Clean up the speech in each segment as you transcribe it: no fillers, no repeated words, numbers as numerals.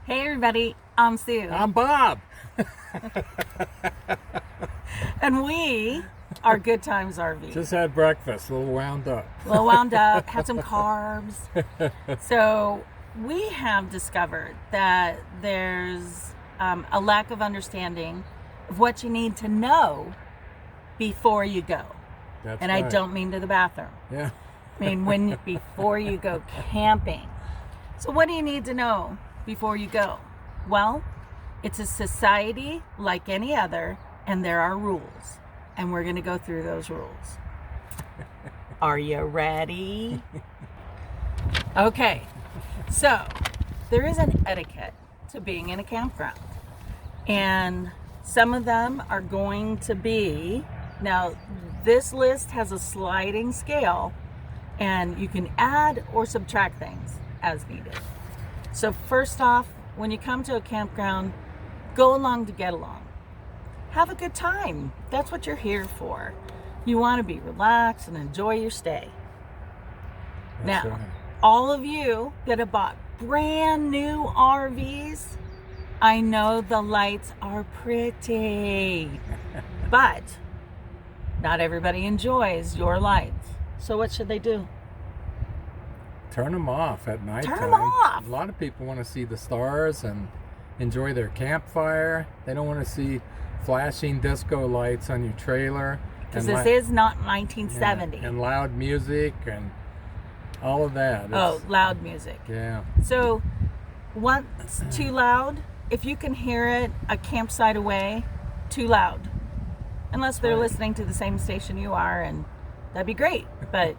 Hey everybody, I'm Sue. I'm Bob. And we are Good Times RV. Just had breakfast, a little wound up. A little wound up, had some carbs. So we have discovered that there's a lack of understanding of what you need to know before you go. That's and right. I don't mean to the bathroom. Yeah. I mean before you go camping. So what do you need to know before you go? Well, it's a society like any other, and there are rules. And we're going to go through those rules. Are you ready? Okay. So, there is an etiquette to being in a campground. And some of them are going to be, now this list has a sliding scale, and you can add or subtract things as needed. So first off, when you come to a campground, go along to get along. Have a good time. That's what you're here for. You want to be relaxed and enjoy your stay. That's Now, right. all of you that have bought brand new RVs, I know the lights are pretty, but not everybody enjoys your lights. So what should they do? Turn them off at night. Turn 'em off. A lot of people want to see the stars and enjoy their campfire. They don't want to see flashing disco lights on your trailer. Because and this is not 1970. and loud music and all of that. Oh, It's- loud music. Yeah. So, once too loud, if you can hear it a campsite away, too loud. Unless they're Right. listening to the same station you are, and that'd be great. But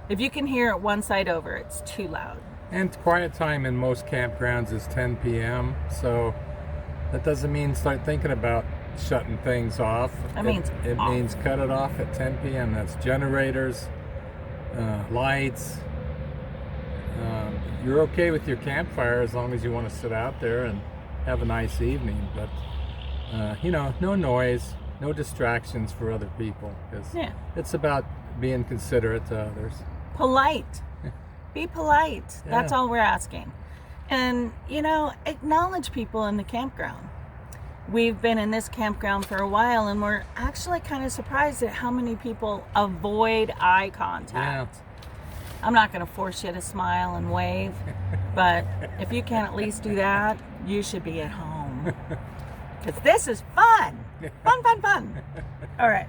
if you can hear it one side over, it's too loud. And quiet time in most campgrounds is 10 p.m. So that doesn't mean start thinking about shutting things off. That means it off. means cut it off at 10 p.m. That's generators, lights. You're okay with your campfire as long as you want to sit out there and have a nice evening. But no noise, no distractions for other people. 'Cause Yeah. it's about being considerate to others. Polite. Be polite. That's Yeah. all we're asking. And, acknowledge people in the campground. We've been in this campground for a while, and we're actually kind of surprised at how many people avoid eye contact. I'm not going to force you to smile and wave, but if you can at least do that, you should be at home. Because this is fun. Fun, fun, fun. All right.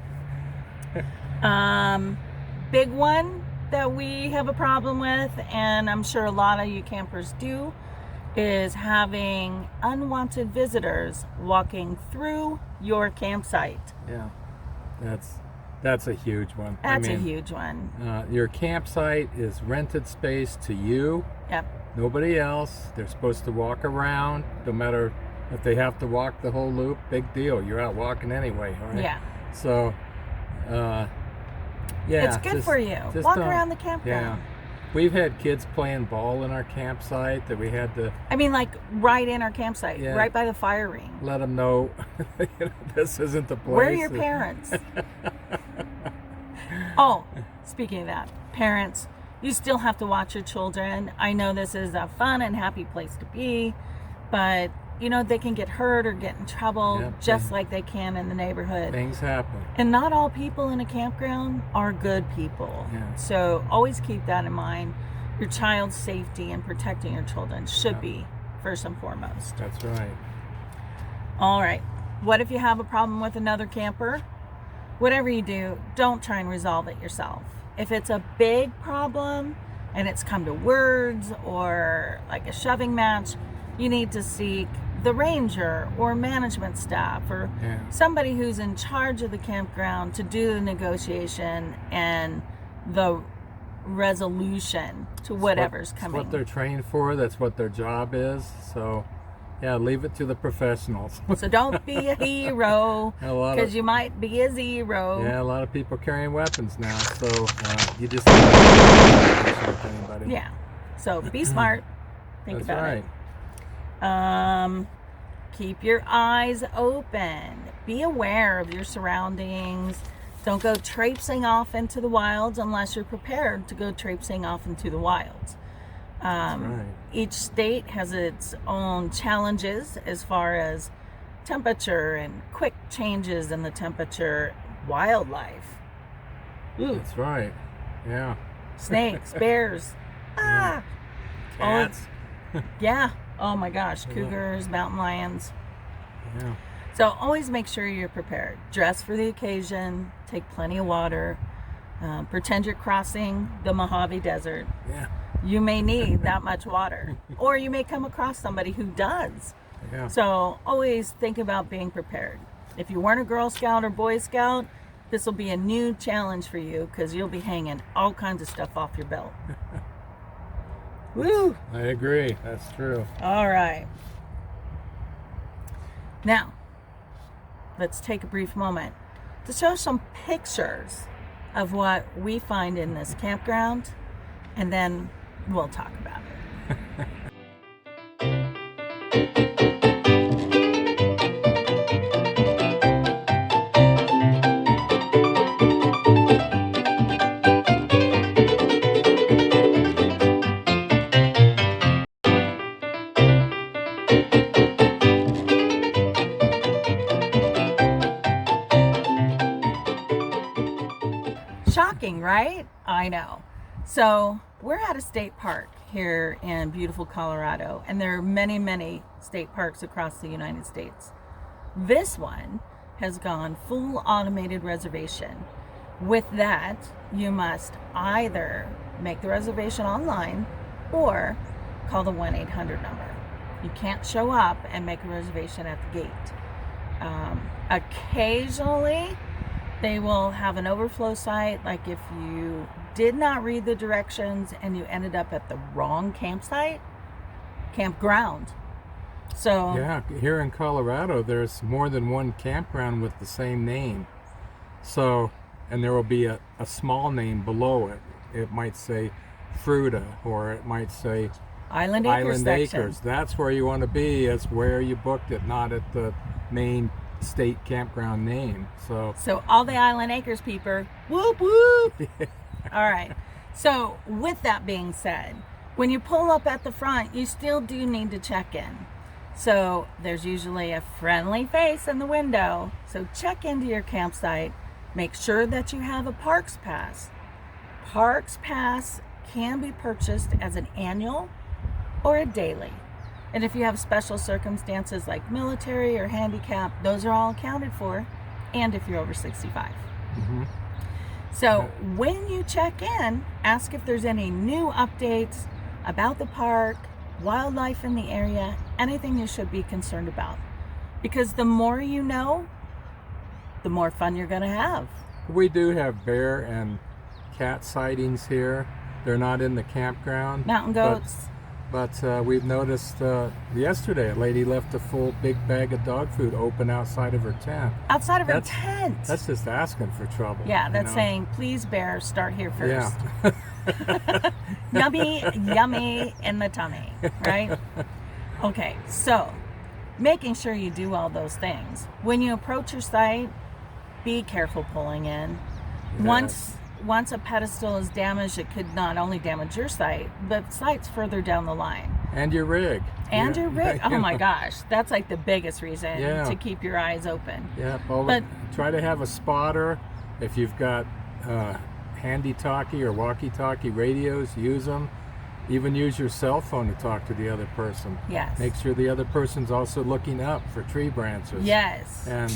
Big one that we have a problem with, and I'm sure a lot of you campers do, is having unwanted visitors walking through your campsite. Yeah, that's a huge one. That's a huge one. Your campsite is rented space to you, Yep. nobody nobody else. They're supposed to walk around, no matter if they have to walk the whole loop. Big deal. You're out walking anyway, right? Yeah. So, yeah, It's good for you. just Walk don't- around the Yeah, campground. we've had kids playing ball in our campsite that we had to I mean, like right in our campsite, Yeah. right by the fire ring. let them know, this isn't the place. Where are your parents? Oh, speaking of that, parents, you still have to watch your children. I know this is a fun and happy place to be, but they can get hurt or get in trouble Yep. just like they can in the neighborhood. Things happen. And not all people in a campground are good people. Yeah. So always keep that in mind. Your child's safety and protecting your children should be first and foremost. That's right. All right. What if you have a problem with another camper? Whatever you do, don't try and resolve it yourself. If it's a big problem and it's come to words or like a shoving match, you need to seek the ranger or management staff or Yeah. somebody who's in charge of the campground to do the negotiation and the resolution to whatever's That's coming. what they're trained for. That's what their job is. So, yeah, leave it to the professionals. So don't be a hero, A lot of- because you might be a zero. Yeah, a lot of people carrying weapons now. So you just with anybody. Yeah. So be smart. Think That's about right. it. Keep your eyes open. Be aware of your surroundings. Don't go traipsing off into the wilds unless you're prepared to go traipsing off into the wilds. That's right. Each state has its own challenges as far as temperature and quick changes in the temperature, wildlife. Ooh, That's right. Yeah. snakes, bears, ah, Cats. yeah. Oh my gosh, cougars, mountain lions. Yeah. So always make sure you're prepared. Dress for the occasion. Take plenty of water. Pretend you're crossing the Mojave Desert. Yeah. You may need that much water, or you may come across somebody who does. Yeah. So always think about being prepared. If you weren't a Girl Scout or Boy Scout, this will be a new challenge for you because you'll be hanging all kinds of stuff off your belt. Woo! I agree. That's true. All right. Now, let's take a brief moment to show some pictures of what we find in this campground, and then we'll talk about it. Shocking, right? I know. So we're at a state park here in beautiful Colorado, and there are many, many state parks across the United States. This one has gone full automated reservation. With that, you must either make the reservation online or call the 1-800 number. You can't show up and make a reservation at the gate. Occasionally, they will have an overflow site, like if you did not read the directions and you ended up at the wrong campground. So Yeah, here in Colorado, there's more than one campground with the same name. So, and there will be a small name below it. It might say Fruta, or it might say Island Acres Island section. Acres. That's where you want to be. That's where you booked it, not at the main state campground name. So all the Island Acres people, whoop whoop. All right. So with that being said, when you pull up at the front, you still do need to check in. So there's usually a friendly face in the window. So check into your campsite. Make sure that you have a Parks Pass. Parks Pass can be purchased as an annual or a daily. And if you have special circumstances like military or handicap, those are all accounted for. And if you're over 65. Mm-hmm. So when you check in, ask if there's any new updates about the park, wildlife in the area, anything you should be concerned about. Because the more you know, the more fun you're going to have. We do have bear and cat sightings here. They're not in the campground. Mountain goats. But we've noticed yesterday a lady left a full big bag of dog food open outside of her tent. Outside of her tent. That's just asking for trouble. Yeah, that's you know? saying, please bear, start here first. Yeah. Yummy, yummy in the tummy, right? Okay, so making sure you do all those things. When you approach your site, be careful pulling in. Yes. Once a pedestal is damaged, it could not only damage your site, but sites further down the line. And your rig. And Yeah. your rig. Oh You my know. gosh, that's like the biggest reason Yeah. to keep your eyes open. Yeah, well, But- try to have a spotter. If you've got handy-talkie or walkie-talkie radios, use them. Even use your cell phone to talk to the other person. Yes. Make sure the other person's also looking up for tree branches. Yes. And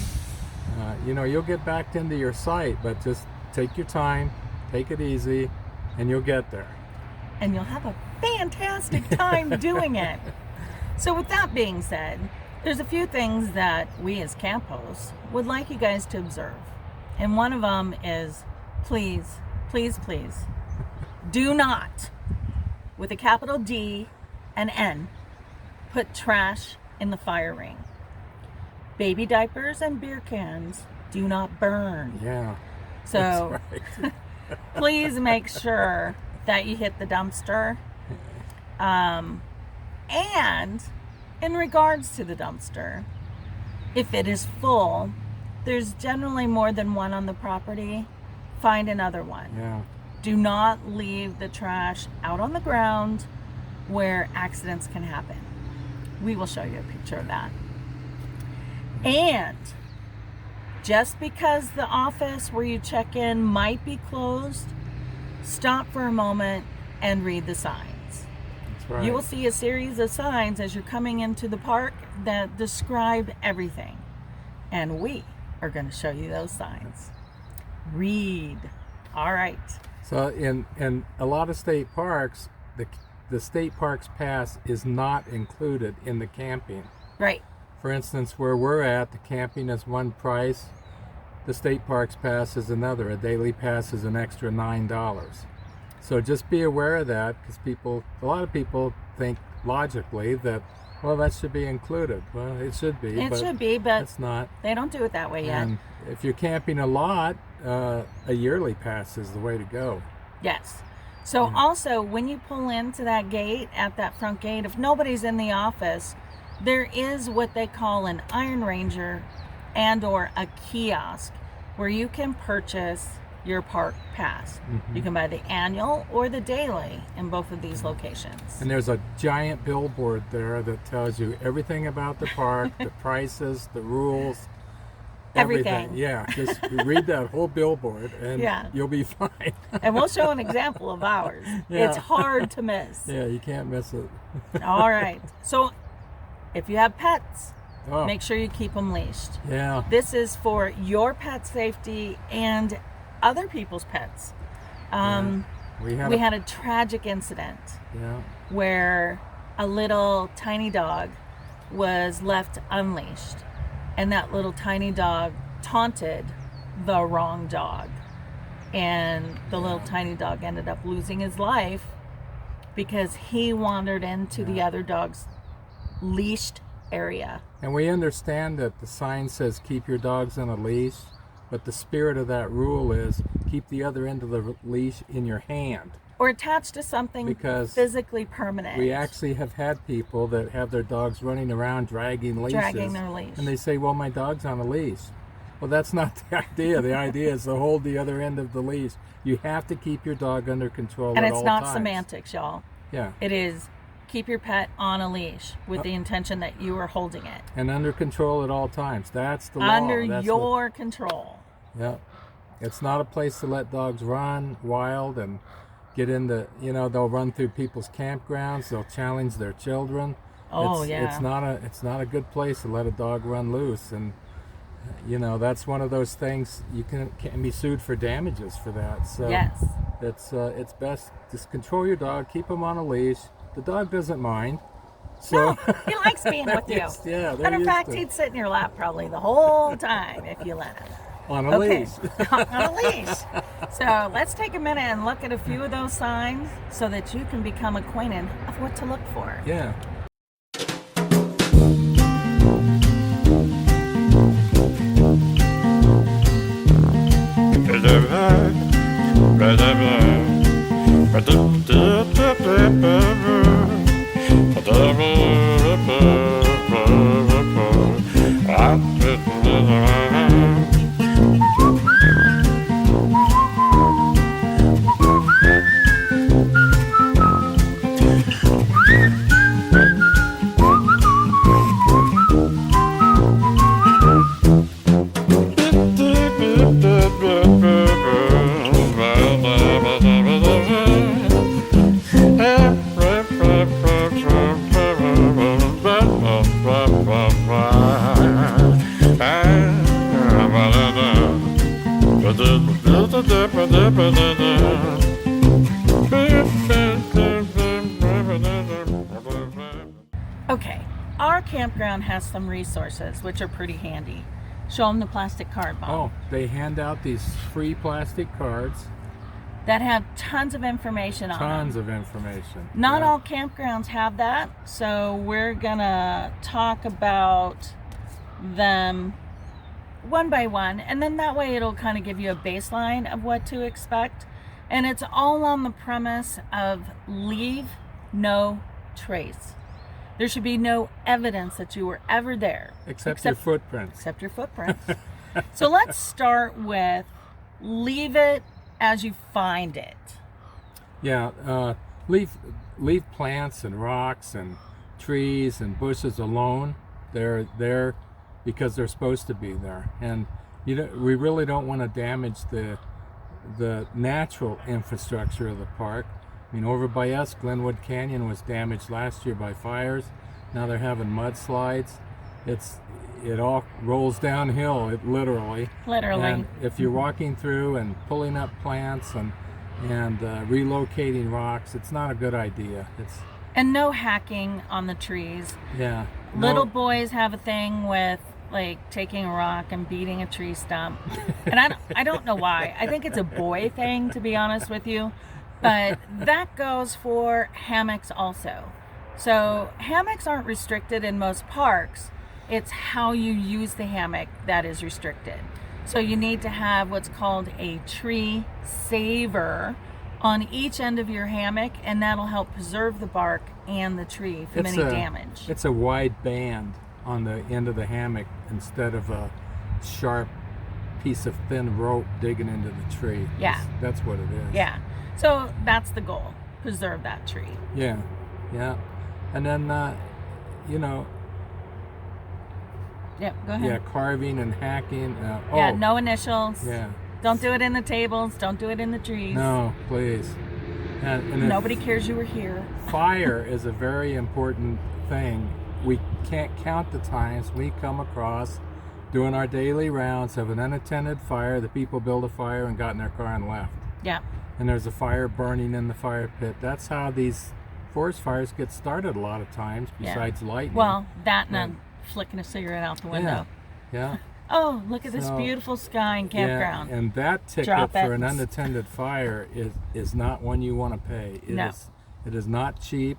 you'll get backed into your site, but just take your time, take it easy, and you'll get there. And you'll have a fantastic time doing it. So with that being said, there's a few things that we as camp hosts would like you guys to observe. And one of them is, please, please, please, do not, with a capital D and N, put trash in the fire ring. Baby diapers and beer cans do not burn. Yeah. So That's right. please make sure that you hit the dumpster. And in regards to the dumpster, if it is full, there's generally more than one on the property. Find another one. Yeah. Do not leave the trash out on the ground where accidents can happen. We will show you a picture of that. And just because the office where you check in might be closed, stop for a moment and read the signs. That's right. You will see a series of signs as you're coming into the park that describe everything. And we are going to show you those signs. Read. All right. So in a lot of state parks, the state parks pass is not included in the camping. Right. For instance, where we're at, the camping is one price. The state parks pass is another. A daily pass is an extra $9. So just be aware of that, because a lot of people think logically that, well, that should be included. Well, it should be. It should be, but it's not. They don't do it that way yet. And if you're camping a lot, a yearly pass is the way to go. Yes. So also, when you pull into that gate, at that front gate, if nobody's in the office, there is what they call an Iron Ranger and or a kiosk where you can purchase your park pass. You can buy the annual or the daily in both of these locations. And there's a giant billboard there that tells you everything about the park, the prices, the rules, everything. Yeah, just read that whole billboard and you'll be fine. And we'll show an example of ours. Yeah. It's hard to miss. Yeah, you can't miss it. All right. So if you have pets, make sure you keep them leashed. Yeah. This is for your pet safety and other people's pets. We had a tragic incident where a little tiny dog was left unleashed, and that little tiny dog taunted the wrong dog, and the little tiny dog ended up losing his life because he wandered into the other dog's leashed area. And we understand that the sign says keep your dogs on a leash, but the spirit of that rule is keep the other end of the leash in your hand. Or attached to something because physically permanent. We actually have had people that have their dogs running around dragging leashes. Dragging their leash. And they say, well, my dog's on a leash. Well, that's not the idea. The idea is to hold the other end of the leash. You have to keep your dog under control at all times. And it's not semantics, y'all. Yeah. It is keep your pet on a leash with the intention that you are holding it. And under control at all times. That's the law. Under your control. Yeah. It's not a place to let dogs run wild and get into, they'll run through people's campgrounds. They'll challenge their children. It's not a good place to let a dog run loose. And, that's one of those things you can be sued for damages for that. So yes. It's best just control your dog, keep him on a leash. The dog doesn't mind. So no, he likes being with you. Matter of fact, he'd sit in your lap probably the whole time if you let him. On a leash. On a leash. So let's take a minute and look at a few of those signs so that you can become acquainted of what to look for. Yeah. Okay, our campground has some resources which are pretty handy. Show them the plastic card, Bob. Oh, they hand out these free plastic cards that have tons of information on them. Tons of information. Not all campgrounds have that, so we're gonna talk about them one by one, and then that way it'll kind of give you a baseline of what to expect. And it's all on the premise of leave no trace. There should be no evidence that you were ever there. Except your footprints. Except your footprints. So let's start with leave it as you find it. Yeah, leave plants and rocks and trees and bushes alone. They're there because they're supposed to be there, and we really don't want to damage the natural infrastructure of the park. I mean, over by us, Glenwood Canyon was damaged last year by fires. Now they're having mudslides. It all rolls downhill, literally. And if you're walking through and pulling up plants and relocating rocks, it's not a good idea. And no hacking on the trees. Yeah. Little boys have a thing with like taking a rock and beating a tree stump. And I don't know why. I think it's a boy thing, to be honest with you. But that goes for hammocks also. So hammocks aren't restricted in most parks. It's how you use the hammock that is restricted. So you need to have what's called a tree saver on each end of your hammock, and that'll help preserve the bark and the tree from any damage. It's a wide band on the end of the hammock instead of a sharp piece of thin rope digging into the tree. Yeah. That's what it is. Yeah. So that's the goal. Preserve that tree. Yeah. Yeah. And then, Yep, go ahead. Yeah, carving and hacking. No initials. Yeah. Don't do it in the tables. Don't do it in the trees. No, please. And nobody cares you were here. Fire is a very important thing. We can't count the times we come across doing our daily rounds of an unattended fire. The people build a fire and got in their car and left. Yeah. And there's a fire burning in the fire pit. That's how these forest fires get started a lot of times, besides lightning. Well, that and flicking a cigarette out the window. Yeah. Oh, look at this beautiful sky and campground. Yeah, and that ticket for an unattended fire is not one you want to pay. It is not cheap,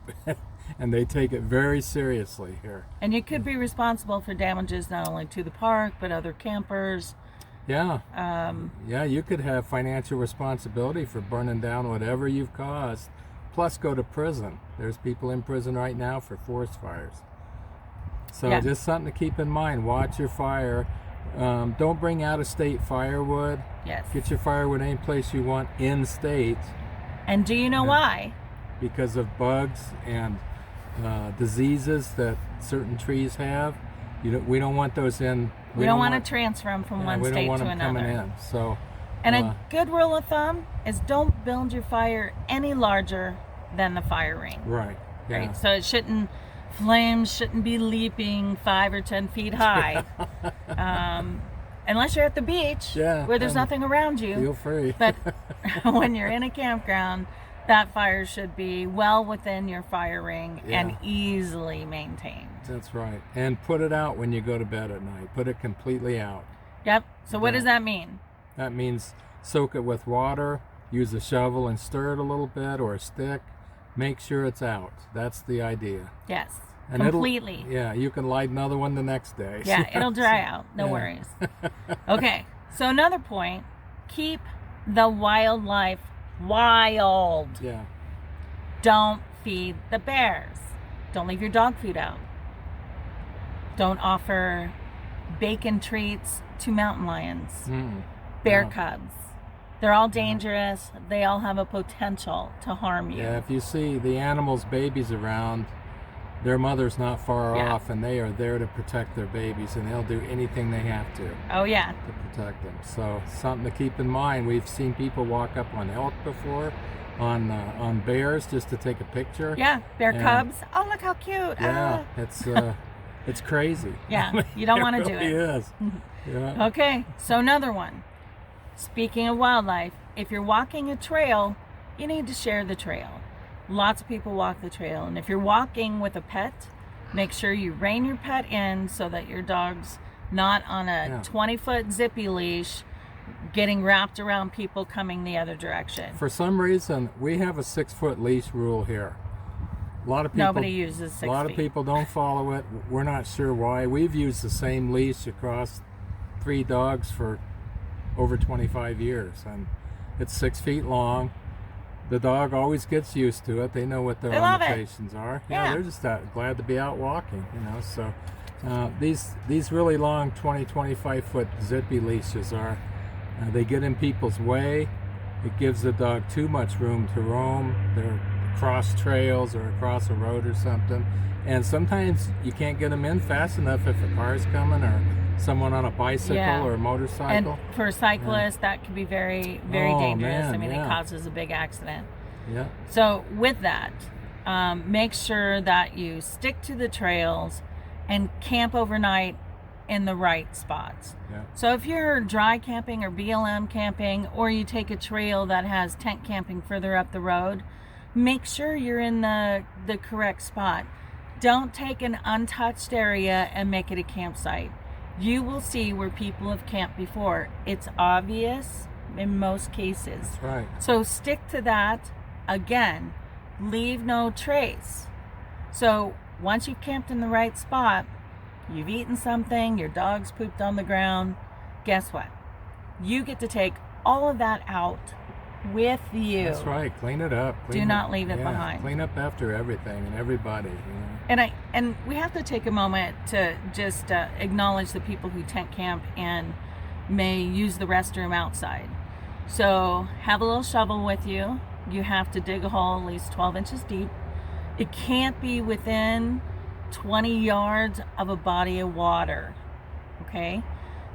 and they take it very seriously here. And you could be responsible for damages not only to the park, but other campers. Yeah. You could have financial responsibility for burning down whatever you've caused, plus go to prison. There's people in prison right now for forest fires. So just something to keep in mind. Watch your fire. Don't bring out-of-state firewood. Yes. Get your firewood any place you want in state. And do you know why? Because of bugs and diseases that certain trees have. We don't want those in. We don't want to transfer them from one state to another. We don't want them coming in. So. And a good rule of thumb is don't build your fire any larger than the fire ring. Right. Yeah. Right. So flames shouldn't be leaping 5 or 10 feet high. Unless you're at the beach where there's nothing around you. Feel free. But when you're in a campground, that fire should be well within your fire ring and easily maintained. That's right. And put it out when you go to bed at night. Put it completely out. Yep. So what does that mean? That means soak it with water, use a shovel and stir it a little bit, or a stick. Make sure it's out. That's the idea. Yes. And completely. You can light another one the next day. Yeah, it'll dry out. No worries. Okay. So another point, keep the wildlife wild. Yeah. Don't feed the bears. Don't leave your dog food out. Don't offer bacon treats to mountain lions. Bear cubs. They're all dangerous. They all have a potential to harm you. Yeah, if you see the animals' babies around, their mother's not far off, and they are there to protect their babies, and they'll do anything they have to. Oh, yeah. To protect them. So something to keep in mind. We've seen people walk up on elk before, on bears, just to take a picture. Yeah, bear cubs. Oh, look how cute. Yeah, it's crazy. Yeah, you don't want to do it. It really is. Yeah. Okay, so another one. Speaking of wildlife, if you're walking a trail, you need to share the trail. Lots of people walk the trail, and if you're walking with a pet, make sure you rein your pet in so that your dog's not on a 20-foot zippy leash getting wrapped around people coming the other direction. For some reason, we have a 6-foot leash rule here. A lot of people, nobody uses 6 feet. A lot of people don't follow it. We're not sure why. We've used the same leash across 3 dogs for over 25 years, and it's 6 feet long. The dog always gets used to it. They know what their limitations are. Yeah, they're just glad to be out walking, So these really long 20-25 foot zippy leashes they get in people's way. It gives the dog too much room to roam. They're cross trails or across a road or something. And sometimes you can't get them in fast enough if a car's coming or someone on a bicycle or a motorcycle. And for cyclists, that could be very, very dangerous. Man, I mean, it causes a big accident. Yeah. So with that, make sure that you stick to the trails and camp overnight in the right spots. Yeah. So if you're dry camping or BLM camping, or you take a trail that has tent camping further up the road, make sure you're in the correct spot. Don't take an untouched area and make it a campsite. You will see where people have camped before. It's obvious in most cases. That's right. So stick to that. Again, leave no trace. So once you've camped in the right spot, you've eaten something, your dog's pooped on the ground, guess what? You get to take all of that out with you. That's right. Clean it up. Do not leave it behind. Clean up after everything and everybody. You know? And we have to take a moment to just acknowledge the people who tent camp and may use the restroom outside. So have a little shovel with you. You have to dig a hole at least 12 inches deep. It can't be within 20 yards of a body of water. Okay?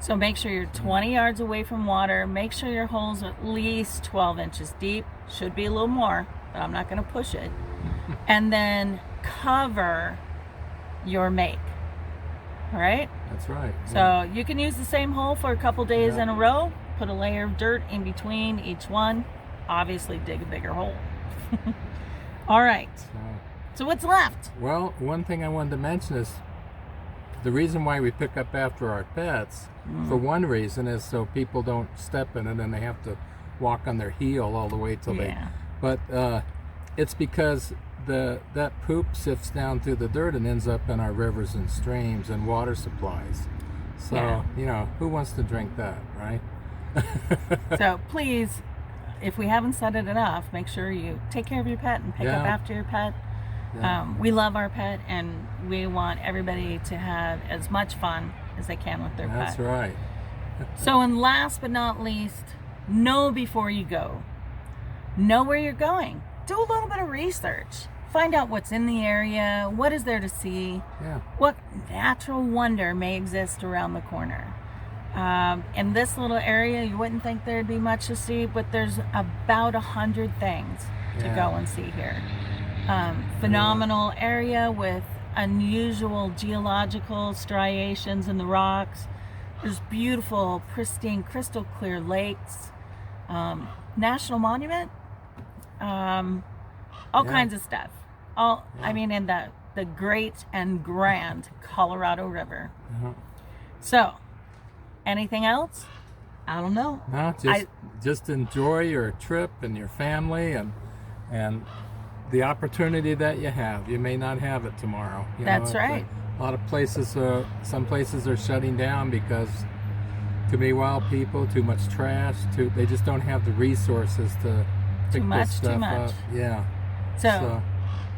So make sure you're 20 yards away from water. Make sure your hole's at least 12 inches deep. Should be a little more, but I'm not going to push it. And then cover your make. All right? That's right. So you can use the same hole for a couple days in a row. Put a layer of dirt in between each one. Obviously dig a bigger hole. All right. So what's left? Well, one thing I wanted to mention is the reason why we pick up after our pets, for one reason, is so people don't step in it and they have to walk on their heel all the way till they. But it's because that poop sifts down through the dirt and ends up in our rivers and streams and water supplies. So you know, who wants to drink that, right? So please, if we haven't said it enough, make sure you take care of your pet and pick up after your pet. We love our pet, and we want everybody to have as much fun as they can with their pet. That's right. So, and last but not least, know before you go. Know where you're going. Do a little bit of research. Find out what's in the area, what is there to see, what natural wonder may exist around the corner. In this little area, you wouldn't think there'd be much to see, but there's about 100 things to go and see here. Phenomenal area with unusual geological striations in the rocks. There's beautiful, pristine, crystal clear lakes. National monument. All kinds of stuff. I mean, in the great and grand Colorado River. So, anything else? I don't know. No, just enjoy your trip and your family and the opportunity that you have. You may not have it tomorrow. That's right. A lot of places, some places are shutting down because too many wild people, too much trash, they just don't have the resources to pick this stuff up. Yeah. So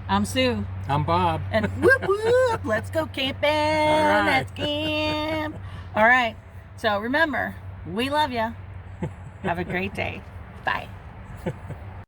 I'm Sue. I'm Bob. And whoop whoop, let's go camping. All right. Let's camp. All right. So remember, we love you. Have a great day. Bye.